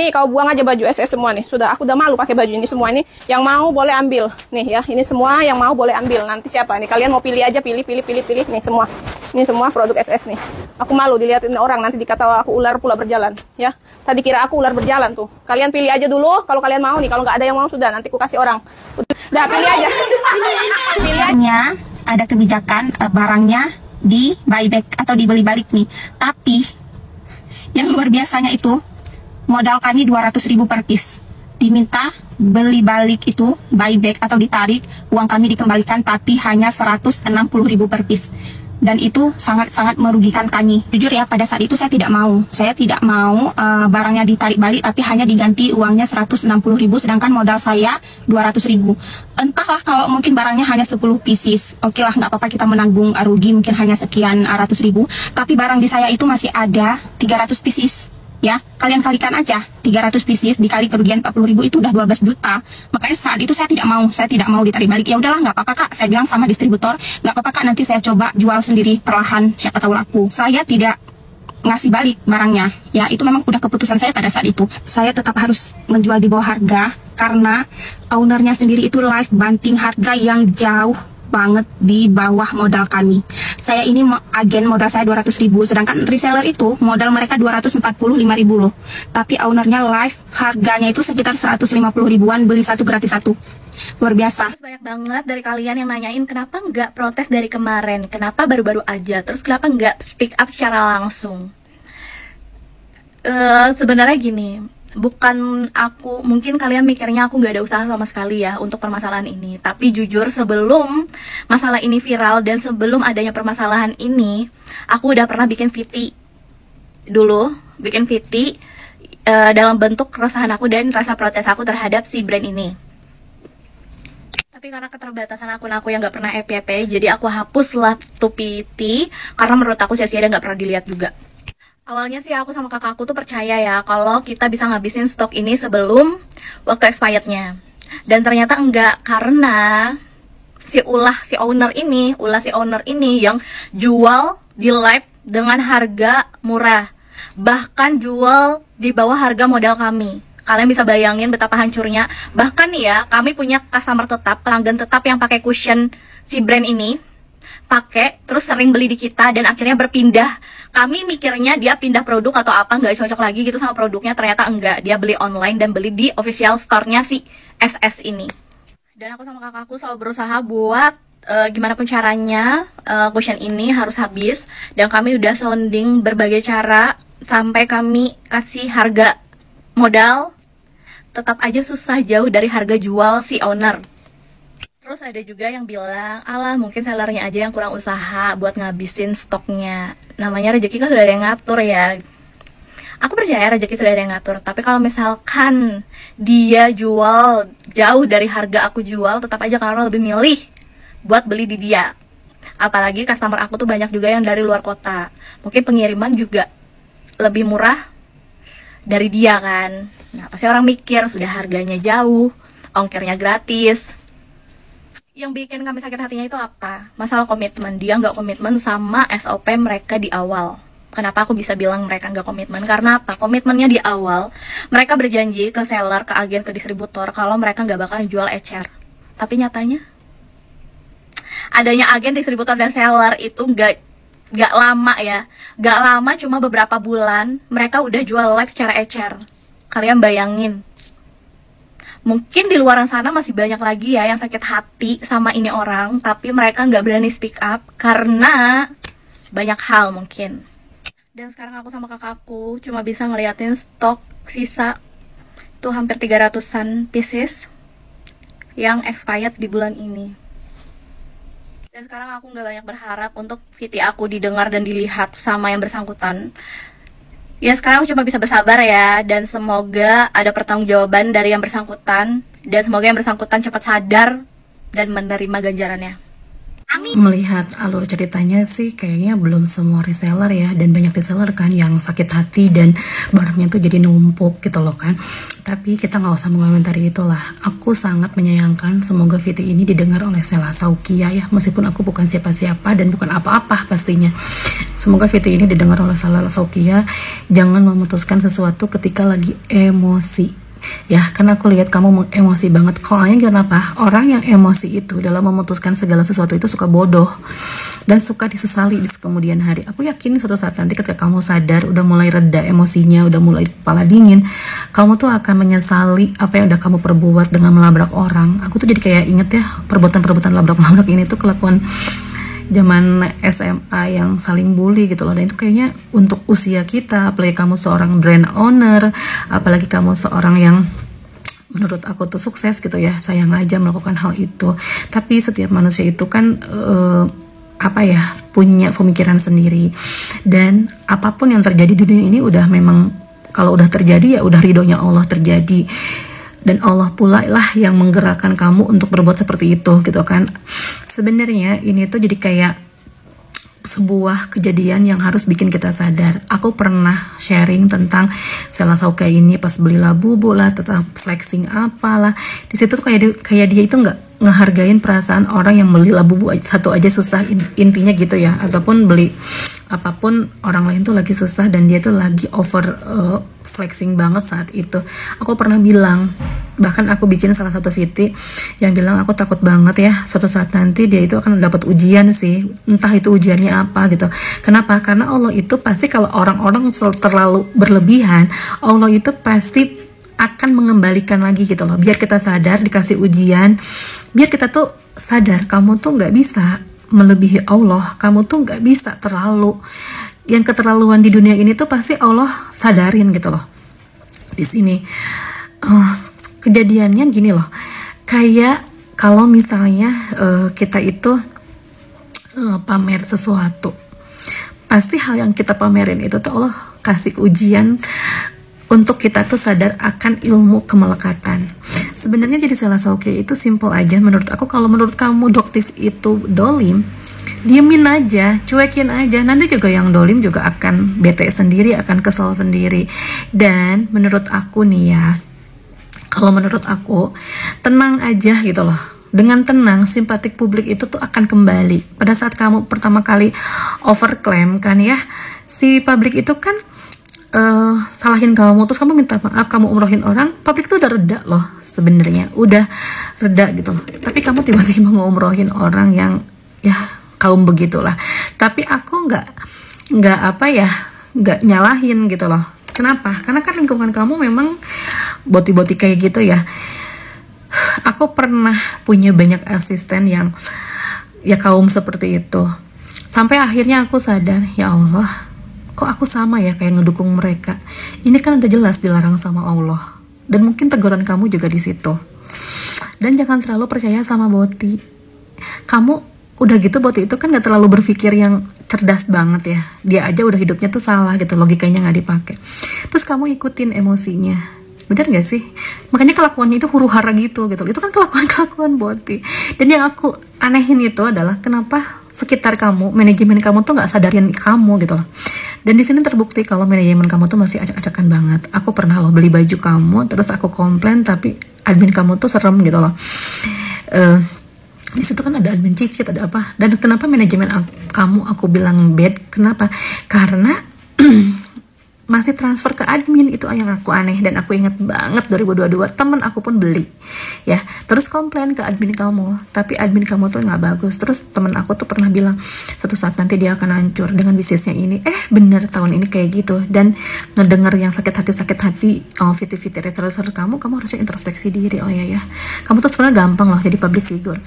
Nih kau buang aja baju SS semua nih. Sudah, aku udah malu pakai baju ini semua ini. Yang mau boleh ambil. Nih ya, ini semua yang mau boleh ambil. Nanti siapa nih? Kalian mau pilih aja, pilih. Nih semua. Ini semua produk SS nih. Aku malu dilihatin orang, nanti dikata aku ular pula berjalan, ya. Tadi kira aku ular berjalan tuh. Kalian pilih aja dulu kalau kalian mau nih. Kalau nggak ada yang mau sudah, nanti aku kasih orang. Udah, pilih aja. Pilih aja. Ada kebijakan barangnya di buyback atau dibeli balik nih. Tapi yang luar biasanya itu modal kami 200.000 per piece. Diminta beli balik itu buyback atau ditarik, uang kami dikembalikan tapi hanya 160.000 per piece. Dan itu sangat-sangat merugikan kami. Jujur ya, pada saat itu saya tidak mau. Saya tidak mau barangnya ditarik balik tapi hanya diganti uangnya 160.000 sedangkan modal saya 200.000. Entahlah kalau mungkin barangnya hanya 10 pieces. Oke lah, nggak apa-apa kita menanggung rugi mungkin hanya sekian ratus ribu. Tapi barang di saya itu masih ada 300 pieces. Ya, kalian kalikan aja 300 pieces dikali kerugian 40.000 itu udah 12 juta. Makanya saat itu saya tidak mau ditarik balik. Ya udahlah, nggak apa-apa Kak, saya bilang sama distributor, nggak apa-apa Kak, nanti saya coba jual sendiri perlahan, siapa tahu laku. Saya tidak ngasih balik barangnya. Ya, itu memang udah keputusan saya pada saat itu. Saya tetap harus menjual di bawah harga karena ownernya sendiri itu live banting harga yang jauh banget di bawah modal kami. Saya ini agen modal saya 200.000, sedangkan reseller itu modal mereka 245.000 loh. Tapi ownernya live harganya itu sekitar 150 ribuan, beli satu gratis satu. Luar biasa. Banyak banget dari kalian yang nanyain kenapa nggak protes dari kemarin, kenapa baru-baru aja, terus kenapa nggak speak up secara langsung. Sebenarnya gini, bukan aku, mungkin kalian mikirnya aku nggak ada usaha sama sekali ya untuk permasalahan ini. Tapi jujur sebelum masalah ini viral dan sebelum adanya permasalahan ini, aku udah pernah bikin VT dulu, dalam bentuk keresahan aku dan rasa protes aku terhadap si brand ini. Tapi karena keterbatasan akun aku yang nggak pernah FYP, jadi aku hapuslah tuh PT karena menurut aku sia-sia dan nggak pernah dilihat juga. Awalnya sih aku sama kakakku tuh percaya ya kalau kita bisa ngabisin stok ini sebelum waktu expirednya. Dan ternyata enggak, karena si owner ini yang jual di live dengan harga murah. Bahkan jual di bawah harga modal kami. Kalian bisa bayangin betapa hancurnya. Bahkan nih ya, kami punya customer tetap, pelanggan tetap yang pakai cushion si brand ini. Pakai, terus sering beli di kita dan akhirnya berpindah. Kami mikirnya dia pindah produk atau apa, nggak cocok lagi gitu sama produknya, ternyata enggak. Dia beli online dan beli di official store-nya si SS ini. Dan aku sama kakakku selalu berusaha buat gimana pun caranya cushion ini harus habis. Dan kami udah sounding berbagai cara sampai kami kasih harga modal, tetap aja susah jauh dari harga jual si owner. Terus ada juga yang bilang, alah mungkin sellernya aja yang kurang usaha buat ngabisin stoknya. Namanya rezeki kan sudah ada yang ngatur ya. Aku percaya rezeki sudah ada yang ngatur. Tapi kalau misalkan dia jual jauh dari harga aku jual, tetap aja karena lebih milih buat beli di dia. Apalagi customer aku tuh banyak juga yang dari luar kota. Mungkin pengiriman juga lebih murah dari dia kan. Nah pasti orang mikir sudah harganya jauh, ongkirnya gratis. Yang bikin kami sakit hatinya itu apa? Masalah komitmen. Dia nggak komitmen sama SOP mereka di awal. Kenapa aku bisa bilang mereka nggak komitmen? Karena apa? Komitmennya di awal, mereka berjanji ke seller, ke agen, ke distributor kalau mereka nggak bakalan jual ecer. Tapi nyatanya, adanya agen, distributor, dan seller itu nggak lama ya. Nggak lama, cuma beberapa bulan, mereka udah jual live secara ecer. Kalian bayangin. Mungkin di luar sana masih banyak lagi ya yang sakit hati sama ini orang, tapi mereka nggak berani speak up karena banyak hal mungkin. Dan sekarang aku sama kakakku cuma bisa ngeliatin stok sisa itu hampir 300-an pieces yang expired di bulan ini. Dan sekarang aku nggak banyak berharap untuk VT aku didengar dan dilihat sama yang bersangkutan. Ya sekarang aku cuma bisa bersabar ya, dan semoga ada pertanggungjawaban dari yang bersangkutan, dan semoga yang bersangkutan cepat sadar dan menerima ganjarannya. Melihat alur ceritanya sih kayaknya belum semua reseller ya, dan banyak reseller kan yang sakit hati dan barangnya tuh jadi numpuk gitu loh kan. Tapi kita nggak usah mengomentari itulah. Aku sangat menyayangkan, semoga VT ini didengar oleh Sela Saukia ya, meskipun aku bukan siapa-siapa dan bukan apa-apa pastinya. Semoga VT ini didengar oleh Sela Saukia. Jangan memutuskan sesuatu ketika lagi emosi ya, karena aku lihat kamu emosi banget. Soalnya kenapa? Orang yang emosi itu dalam memutuskan segala sesuatu itu suka bodoh dan suka disesali di kemudian hari. Aku yakin suatu saat nanti ketika kamu sadar, udah mulai reda emosinya, udah mulai kepala dingin, kamu tuh akan menyesali apa yang udah kamu perbuat dengan melabrak orang. Aku tuh jadi kayak inget ya, perbuatan-perbuatan labrak-labrak ini tuh kelakuan zaman SMA yang saling bully gitu loh. Dan itu kayaknya untuk usia kita, apalagi kamu seorang brand owner, apalagi kamu seorang yang menurut aku tuh sukses gitu ya, sayang aja melakukan hal itu. Tapi setiap manusia itu kan apa ya, punya pemikiran sendiri, dan apapun yang terjadi di dunia ini udah memang, kalau udah terjadi ya udah ridhonya Allah terjadi, dan Allah pula lah yang menggerakkan kamu untuk berbuat seperti itu gitu kan. Sebenarnya ini tuh jadi kayak sebuah kejadian yang harus bikin kita sadar. Aku pernah sharing tentang Sela Saukia ini pas beli Labubu lah, tetap flexing apalah. Di situ tuh kayak dia itu nggak ngehargain perasaan orang yang beli Labubu satu aja susah, intinya gitu ya. Ataupun beli apapun, orang lain tuh lagi susah dan dia tuh lagi over flexing banget saat itu. Aku pernah bilang, bahkan aku bikin salah satu VT yang bilang aku takut banget ya suatu saat nanti dia itu akan dapat ujian sih, entah itu ujiannya apa gitu. Kenapa? Karena Allah itu pasti, kalau orang-orang terlalu berlebihan, Allah itu pasti akan mengembalikan lagi gitu loh, biar kita sadar, dikasih ujian, biar kita tuh sadar kamu tuh nggak bisa melebihi Allah, kamu tuh nggak bisa terlalu, yang keterlaluan di dunia ini tuh pasti Allah sadarin gitu loh. Di sini kejadiannya gini loh, kayak kalau misalnya kita itu pamer sesuatu, pasti hal yang kita pamerin itu tuh Allah kasih ujian untuk kita tuh sadar akan ilmu kemelekatan. Sebenarnya jadi Sela Saukia itu simple aja menurut aku. Kalau menurut kamu doktif itu dolim, diemin aja, cuekin aja, nanti juga yang dolim juga akan bete sendiri, akan kesel sendiri. Dan menurut aku nih ya, kalau menurut aku, tenang aja gitu loh. Dengan tenang, simpatik publik itu tuh akan kembali. Pada saat kamu pertama kali overclaim kan ya, si publik itu kan salahin kamu, terus kamu minta maaf, kamu umrohin orang, publik tuh udah reda loh sebenarnya, udah reda gitu loh. Tapi kamu tiba-tiba ngumrohin orang yang ya kaum begitulah. Tapi aku nggak apa ya, nggak nyalahin gitu loh. Kenapa? Karena kan lingkungan kamu memang boti-boti kayak gitu ya. Aku pernah punya banyak asisten yang ya kaum seperti itu. Sampai akhirnya aku sadar, ya Allah, kok aku sama ya kayak ngedukung mereka. Ini kan udah jelas dilarang sama Allah. Dan mungkin teguran kamu juga di situ. Dan jangan terlalu percaya sama boti. Kamu udah gitu, boti itu kan gak terlalu berpikir yang cerdas banget ya. Dia aja udah hidupnya tuh salah gitu, logikanya gak dipakai. Terus kamu ikutin emosinya. Bener gak sih? Makanya kelakuannya itu huru-hara gitu. Itu kan kelakuan boti. Dan yang aku anehin itu adalah kenapa sekitar kamu, manajemen kamu tuh gak sadarin kamu gitu loh. Dan di sini terbukti kalau manajemen kamu tuh masih acak-acakan banget. Aku pernah loh beli baju kamu, terus aku komplain, tapi admin kamu tuh serem gitu loh. Di situ kan ada admin cicit, ada apa. Dan kenapa manajemen kamu aku bilang bad? Kenapa? Karena masih transfer ke admin, itu yang aku aneh. Dan aku inget banget 2022 temen aku pun beli ya, terus komplain ke admin kamu, tapi admin kamu tuh nggak bagus. Terus temen aku tuh pernah bilang suatu saat nanti dia akan hancur dengan bisnisnya ini. Bener tahun ini kayak gitu. Dan ngedenger yang sakit hati VT reseller kamu harusnya introspeksi diri. Oh ya, kamu tuh sebenarnya gampang loh jadi public figure.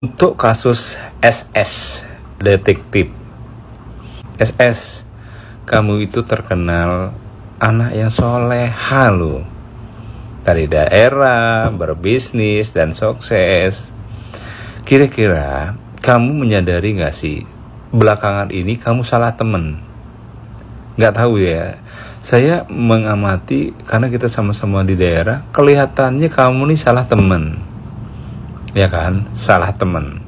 Untuk kasus SS, detektif SS, kamu itu terkenal anak yang soleha loh, dari daerah, berbisnis dan sukses. Kira-kira kamu menyadari gak sih, belakangan ini kamu salah temen? Gak tahu ya, saya mengamati karena kita sama-sama di daerah, kelihatannya kamu nih salah temen. Ya kan, salah temen.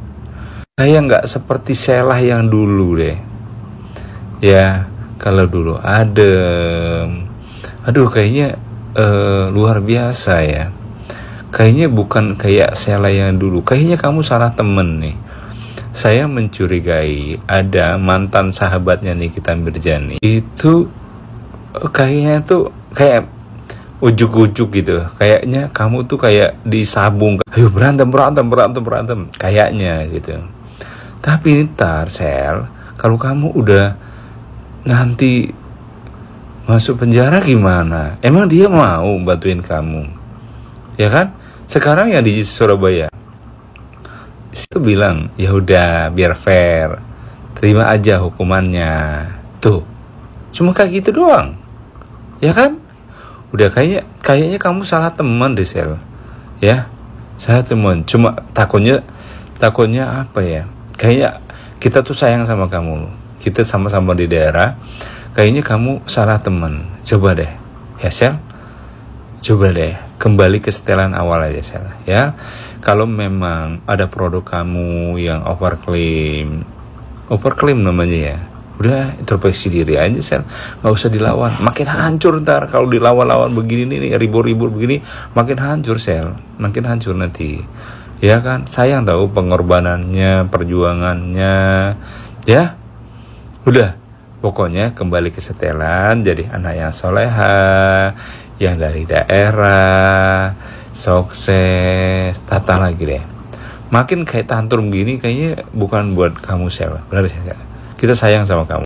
Kayak gak seperti Sheila yang dulu deh. Ya, kalau dulu adem, aduh kayaknya luar biasa ya. Kayaknya bukan kayak Sheila yang dulu. Kayaknya kamu salah temen nih. Saya mencurigai ada mantan sahabatnya Nikita Mirzani. Itu kayaknya tuh kayak ujuk-ujuk gitu. Kayaknya kamu tuh kayak disabung. Ayo berantem. Kayaknya gitu. Tapi ntar Sel, kalau kamu udah nanti masuk penjara gimana? Emang dia mau bantuin kamu? Ya kan? Sekarang yang di Surabaya itu bilang, ya udah biar fair, terima aja hukumannya. Tuh, cuma kayak gitu doang. Ya kan? Udah kayaknya kamu salah teman deh Sel. Ya, salah teman. Cuma takutnya apa ya? Kayaknya kita tuh sayang sama kamu. Kita sama-sama di daerah. Kayaknya kamu salah teman. Coba deh, ya Sel. Coba deh, kembali ke setelan awal aja Sel. Ya, kalau memang ada produk kamu yang overclaim namanya ya. Udah introspeksi diri aja Sel, nggak usah dilawan. Makin hancur ntar kalau dilawan-lawan begini nih, ribut-ribut begini, makin hancur Sel, makin hancur nanti. Ya kan, sayang tahu pengorbanannya, perjuangannya. Ya, udah. Pokoknya kembali ke setelan, jadi anak yang soleha, yang dari daerah, sukses, tata lagi deh. Makin kayak tantrum gini, kayaknya bukan buat kamu Sel. Benar Sel. Kita sayang sama kamu.